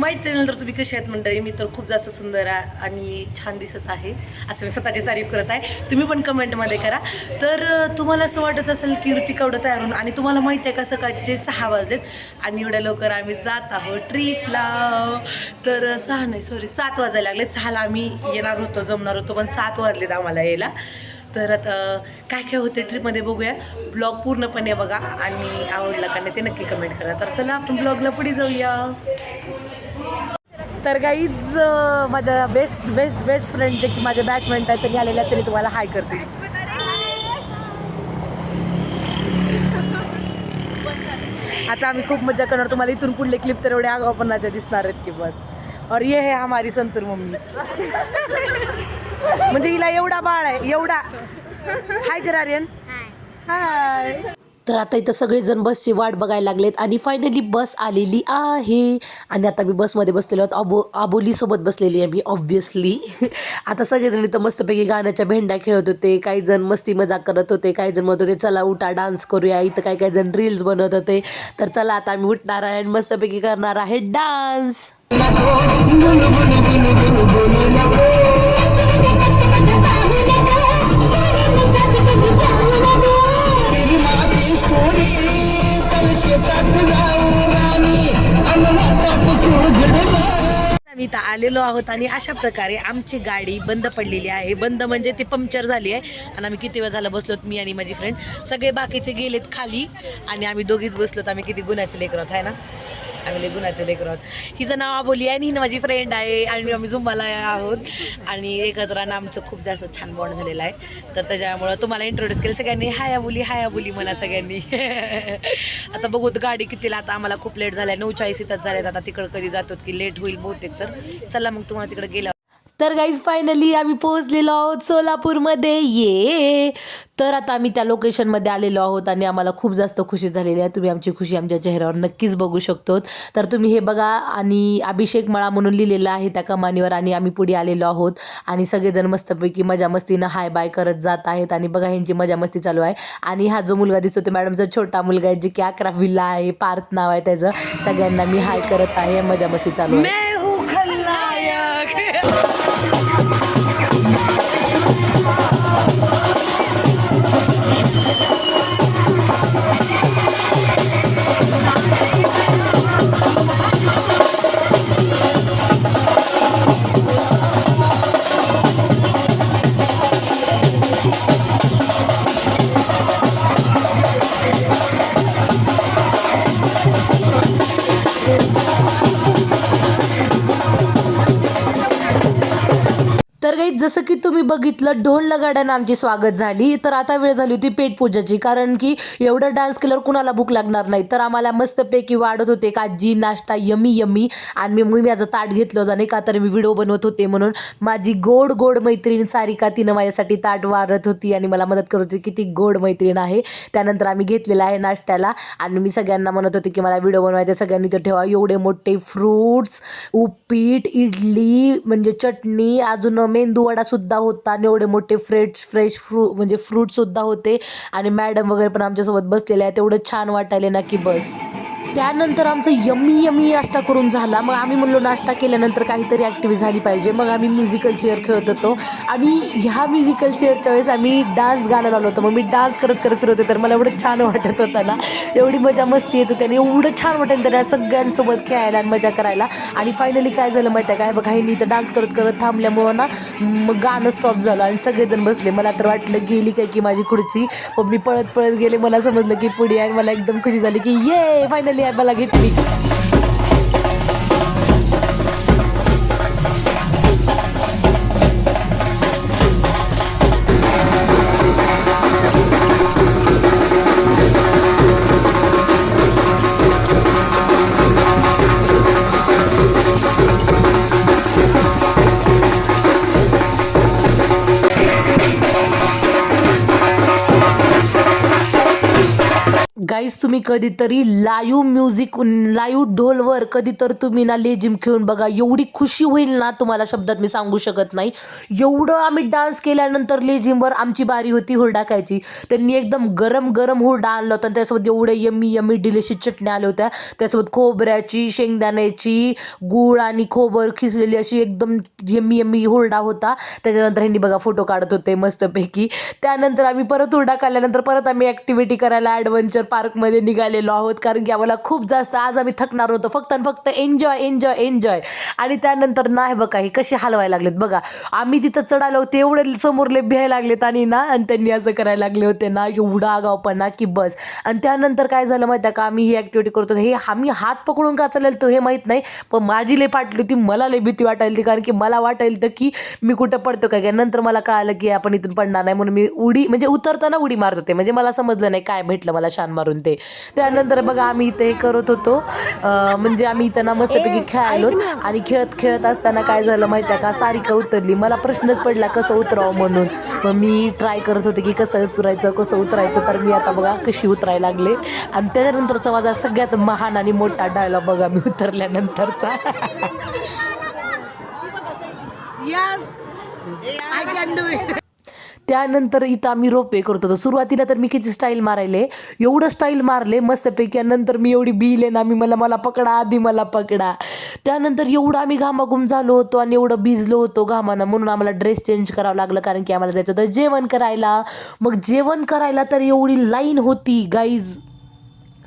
माय channel तर तुम्ही कशी आहेत मंडळी. मी तर खूप जास्त सुंदर आणि छान दिसत आहे असं मी स्वतःची तारीफ करत आहे. तुम्ही पण कमेंटमध्ये करा. तर तुम्हाला असं वाटत असेल की ऋतिका एवढं तयार होऊन, आणि तुम्हाला माहिती आहे का सकाळचे 6 वाजलेत आणि एवढ्या लवकर आम्ही जात आहोत ट्रीपला. तर 6 नाही सॉरी 7 वाजायला लागले. 6ला आम्ही येणार होतो, जमणार होतो, पण 7 वाजलेत आम्हाला यायला. तर आता काय काय होते ट्रिपमध्ये बघूया. ब्लॉग पूर्णपणे बघा आणि आवडला का नाही ते नक्की कमेंट करा. तर चला आपण ब्लॉगला पुढे जाऊया. तर गाईज माझ्या बेस्ट फ्रेंड जे की माझे बॅचमेट आहेत त्यांनी आलेल्या तरी तुम्हाला हाय करते. आता आम्ही खूप मजा करणार. तुम्हाला इथून पुढले क्लिप तर एवढे आगाऊपणाचे दिसणार आहेत की बस. और ये है हमारी संतूर मम्मी. म्हणजे हिला एवढा बाळ आहे एवढा. हाय कर आर्यन. हाय. तर आता इथं सगळेजण बसची वाट बघायला लागलेत आणि फायनली बस आलेली आहे. आणि आता मी बसमध्ये बसलेलो आहोत. आबोलीसोबत बसलेली आहे मी ऑब्व्हियसली. आता सगळेजण इथं मस्तपैकी गाण्याच्या भेंड्या खेळत होते. काही जण मस्ती मजाक करत होते, काही जण म्हणत होते चला उठा डान्स करूया. इथं काही जण रील्स बनवत होते. तर चला आता आम्ही उठणार आहे आणि मस्तपैकी करणार आहे डान्स. आम्ही इथं आलेलो आहोत आणि अशा प्रकारे आमची गाडी बंद पडलेली आहे. बंद म्हणजे ती पंक्चर झाली आहे. आणि आम्ही किती वेळ झाला बसलोत, मी आणि माझी फ्रेंड. सगळे बाकीचे गेलेत खाली आणि आम्ही दोघीच बसलोत. आम्ही किती गुणाचे लेकर आहोत आहे ना. आम्ही गुणाचे लेकर आहोत. हिचं नाव आबोली आहे आणि ही माझी फ्रेंड आहे आणि आम्ही झुंबाला आहोत. आणि एकत्र आमचं खूप जास्त छान बॉन्ड झालेलं आहे. तर त्याच्यामुळं तुम्हाला इंट्रोड्यूस केलं सगळ्यांनी. हाय आबोली म्हणा सगळ्यांनी. आता बघू गाडी कितीला. आता आम्हाला खूप लेट झाला आहे. 9:40 इथंच झाल्यात. आता तिकडं कधी जातो की लेट होईल बहुतेक. तर चला मग तुम्हाला तिकडे गेला. तर गाईज फायनली आम्ही पोहोचलेलो आहोत सोलापूरमध्ये. ये तर आता आम्ही त्या लोकेशनमध्ये आलेलो आहोत आणि आम्हाला खूप जास्त खुशी झालेली आहे. तुम्ही आमची खुशी आमच्या चेहऱ्यावर नक्कीच बघू शकतो. तर तुम्ही हे बघा आणि अभिषेक मळा म्हणून लिहिलेलं आहे त्या कमानीवर. आणि आम्ही पुढे आलेलो आहोत आणि सगळेजण मस्तपैकी मजा मस्तीनं हाय बाय करत जात आहेत. आणि बघा ह्यांची मजा मस्ती चालू आहे. आणि हा जो मुलगा दिसतो ते मॅडमचा छोटा मुलगा आहे जे की 11वीला आहे. पार्थ नाव आहे त्याचं. सगळ्यांना मी हाय करत आहे. मजा मस्ती चालू आहे. तर काही जसं की तुम्ही बघितलं ढोल लगाड्यानं आमची स्वागत झाली. तर आता वेळ झाली होती पेटपूजाची. कारण की एवढं डान्स केल्यावर कुणाला भूक लागणार नाही. तर आम्हाला मस्तपैकी वाढत होते का आजी नाश्ता यमी. आणि मी माझं ताट घेतलं होतं नाही का, तर मी व्हिडिओ बनवत होते म्हणून. माझी गोड मैत्रीण सारिका तिनं माझ्यासाठी ताट वाढत होती आणि मला मदत करत होती. किती गोड मैत्रीण आहे. त्यानंतर आम्ही घेतलेला आहे नाश्त्याला आणि मी सगळ्यांना म्हणत होते की मला व्हिडिओ बनवायचा, सगळ्यांनी तर ठेवा. एवढे मोठे फ्रूट्स, उपीट, इडली म्हणजे चटणी, अजून मेंदूवडा सुद्धा होता आणि एवढे मोठे फ्रेश फ्रूट सुद्धा होते. आणि मॅडम वगैरे पण आमच्यासोबत बसलेले आहेत. एवढं छान वाटायले ना की बस. त्यानंतर आमचं यम्मी नाश्ता करून झाला. मग आम्ही म्हणलो नाश्ता केल्यानंतर काहीतरी ॲक्टिव्हिटी झाली पाहिजे. मग आम्ही म्युझिकल चेअर खेळत होतो आणि ह्या म्युझिकल चेअरच्या वेळेस आम्ही डान्स गाणं लावलं होतं. मग मी डान्स करत फिरत होते. तर मला एवढं छान वाटत होतं ना, एवढी मजा मस्ती येत होती आणि एवढं छान वाटेल तर सगळ्यांसोबत खेळायला आणि मजा करायला. आणि फायनली काय झालं माहिती आहे काय, बघा हे इथं डान्स करत थांबल्यामुळं ना मग गाणं स्टॉप झालं आणि सगळेजण बसले. मला तर वाटलं गेली काय की माझी खुर्ची. मग मी पळत गेले. मला समजलं की पुढे आहे. मला एकदम खुशी झाली की ये फायनली मला घेतली. गाईज तुम्ही कधीतरी लाईव्ह म्युझिक लाईव्ह ढोलवर कधीतर तुम्ही ना लेझिम खेळून बघा, एवढी खुशी होईल ना तुम्हाला शब्दात मी सांगू शकत नाही. एवढं आम्ही डान्स केल्यानंतर लेझिमवर आमची बारी होती हुरडा खायची. त्यांनी एकदम गरम गरम हुरडा आणला होता आणि त्यासोबत एवढे यम्मी यम्मी डिलिशियस चटण्या आल्या होत्या. त्यासोबत खोबऱ्याची, शेंगदाण्याची, गूळ आणि खोबर खिसलेली अशी एकदम यम्मी यम्मी हुरडा होता. त्याच्यानंतर ह्यांनी बघा फोटो काढत होते मस्तपैकी. त्यानंतर आम्ही परत हुरडा खाल्ल्यानंतर परत आम्ही ॲक्टिव्हिटी करायला ॲडव्हेंचर पार्कमध्ये निघालेलो आहोत, कारण की आम्हाला खूप जास्त आज आम्ही थकणार होतो. फक्त आणि फक्त एन्जॉय एन्जॉय एन्जॉय. आणि त्यानंतर नाही बघा हे कसे हलवायला लागलेत बघा. आम्ही तिथं चढालो होते एवढे समोरले भ्यायला लागलेत आणि त्यांनी असं करायला लागले होते ना, एवढा आगावपणा की बस. आणि त्यानंतर काय झालं माहिती आहे का, आम्ही ही ॲक्टिव्हिटी करतो हे आम्ही हात पकडून का चालेल तो हे माहीत नाही, पण माझी लई पाटली होती, मला लई भीती वाटायला ती, कारण की मला वाटायला तर की मी कुठं पडतो काय. नंतर मला कळालं की आपण इथून पडणार नाही, म्हणून मी उडी म्हणजे उतरताना उडी मारत होते. म्हणजे मला समजलं नाही काय भेटलं मला शान मारून ते. त्यानंतर बघा आम्ही इथे हे करत होतो, म्हणजे आम्ही इथं ना मस्तपैकी खेळायलो. आणि खेळत खेळत असताना काय झालं माहिती आहे का, सारिका उतरली. मला प्रश्नच पडला कसं उतरावं म्हणून. मग मी ट्राय करत होते की कसं उतरायचं. तर मी आता बघा कशी उतरायला लागले. आणि त्याच्यानंतरचा माझा सगळ्यात महान आणि मोठा डायलॉग बघा मी उतरल्यानंतरचा. त्यानंतर इथं आम्ही रोपवे करत होतो. सुरुवातीला तर मी किती स्टाईल मारायले, एवढं स्टाईल मारले मस्तपैकी. नंतर मी एवढी भिले ना, मला पकडा आधी मला पकडा. त्यानंतर एवढं आम्ही घामाघूम झालो होतो आणि एवढं भिजलो होतो घामानं, म्हणून आम्हाला ड्रेस चेंज करावं लागलं, कारण की आम्हाला जायचं होतं जेवण करायला. मग जेवण करायला तर एवढी लाईन होती गाईज,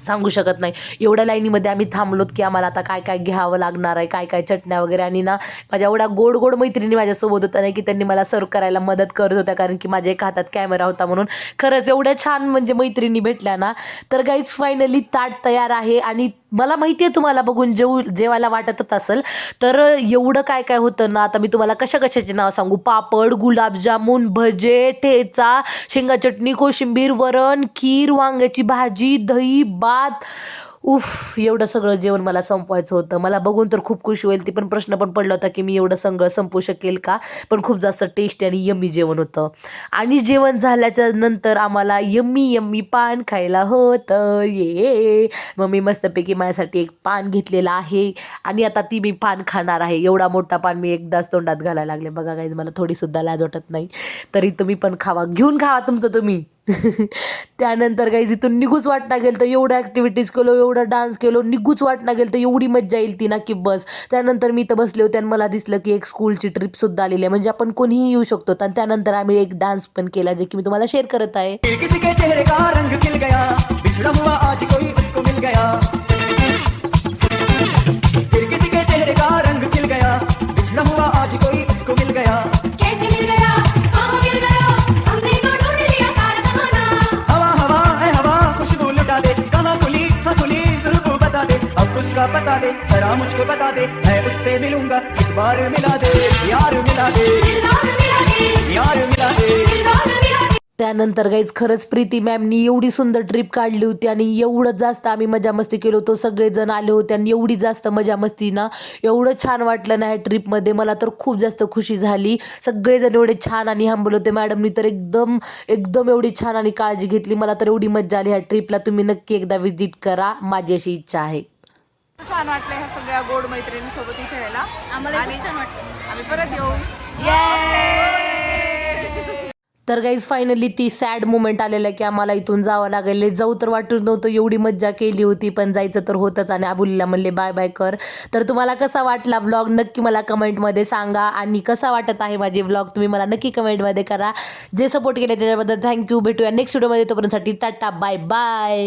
सांगू शकत नाही. एवढ्या लाईनीमध्ये आम्ही थांबलोत की आम्हाला आता काय काय घ्यावं लागणार आहे, काय काय चटण्या वगैरे. आणि माझ्या एवढ्या गोड गोड मैत्रिणी माझ्यासोबत होत्या नाही की त्यांनी मला सर्व करायला मदत करत होत्या, कारण की माझ्या एका हातात कॅमेरा होता म्हणून. खरंच एवढ्या छान म्हणजे मैत्रिणी भेटल्या ना. तर गाईज फायनली ताट तयार आहे. आणि मला माहिती आहे तुम्हाला बघून जेवायला वाटतच असेल, तर एवढं काय काय होतं ना. आता मी तुम्हाला कशाची नाव सांगू, पापड, गुलाबजामुन, भजे, ठेचा, शेंगा चटणी, कोशिंबीर, वरण, खीर, वांग्याची भाजी, दही, भात. उफ, एवढं सगळं जेवण मला संपवायचं होतं. मला बघून तर खूप खुशी होईल ती, पण प्रश्न पण पडला होता की मी एवढं सगळं संपवू शकेल का. पण खूप जास्त टेस्टी आणि यम्मी जेवण होतं. आणि जेवण झाल्याच्या नंतर आम्हाला यम्मी यम्मी पान खायला होतं. ये मग मी मस्तपैकी माझ्यासाठी एक पान घेतलेलं आहे आणि आता ती मी पान खाणार आहे. एवढा मोठा पान मी एकदाच तोंडात घालायला लागले बघा गाईज. मला थोडीसुद्धा लाज वाटत नाही, तरी तुम्ही पण खावा, घेऊन खावा तुमचं तुम्ही. त्यानंतर गाईज इथून निघूच वाटणं गेलं तर एवढं ॲक्टिव्हिटीज केलो, एवढा डान्स केलो, निघूच वाटणं गेलं तर एवढी मज्जा येईल ती ना की बस. त्यानंतर मी इथं बसले होते आणि मला दिसलं की एक स्कूलची ट्रिपसुद्धा आलेली आहे, म्हणजे आपण कोणीही येऊ शकतो. आणि त्यानंतर आम्ही एक डान्स पण केला, जे की मी तुम्हाला शेअर करत आहे. उसका बता दे जरा मुझको बता दे, मैं उससे मिलूंगा एक बार मिला दे, यार मिला दे, यार मिला दे. त्यानंतर गाईज खरंच प्रीती मॅमनी एवढी सुंदर ट्रिप काढली होती आणि एवढं जास्त आम्ही मजा मस्ती केलो होतो. सगळेजण आले होते आणि एवढी जास्त मजा मस्ती ना, एवढं छान वाटलं ना ह्या ट्रिपमध्ये. मला तर खूप जास्त खुशी झाली. सगळेजण एवढे छान आणि हंबल होते. मॅडमनी तर एकदम एकदम एवढी छान आणि काळजी घेतली. मला तर एवढी मजा आली ह्या ट्रिपला. तुम्ही नक्की एकदा विजिट करा, माझी अशी इच्छा आहे. छान वाटलं ह्या सगळ्या गोड मैत्रिणींसोबत इथे यायला. आम्हाला आणि खूप छान वाटलं. आम्ही परत येऊ. तर गाईज फायनली ती सॅड मुमेंट आलेलं की आम्हाला इथून जावं लागेल. जाऊ तर वाटत नव्हतं, एवढी मज्जा केली होती, पण जायचं तर होतंच. आणि अबुलीला म्हणले बाय बाय कर. तर तुम्हाला कसा वाटला व्लॉग नक्की मला कमेंटमध्ये सांगा. आणि कसा वाटत आहे माझे व्लॉग तुम्ही मला नक्की कमेंटमध्ये करा. जे सपोर्ट केले त्याच्याबद्दल थँक्यू. भेटूया नेक्स्ट व्हिडिओमध्ये. तोपर्यंतसाठी टाटा बाय बाय.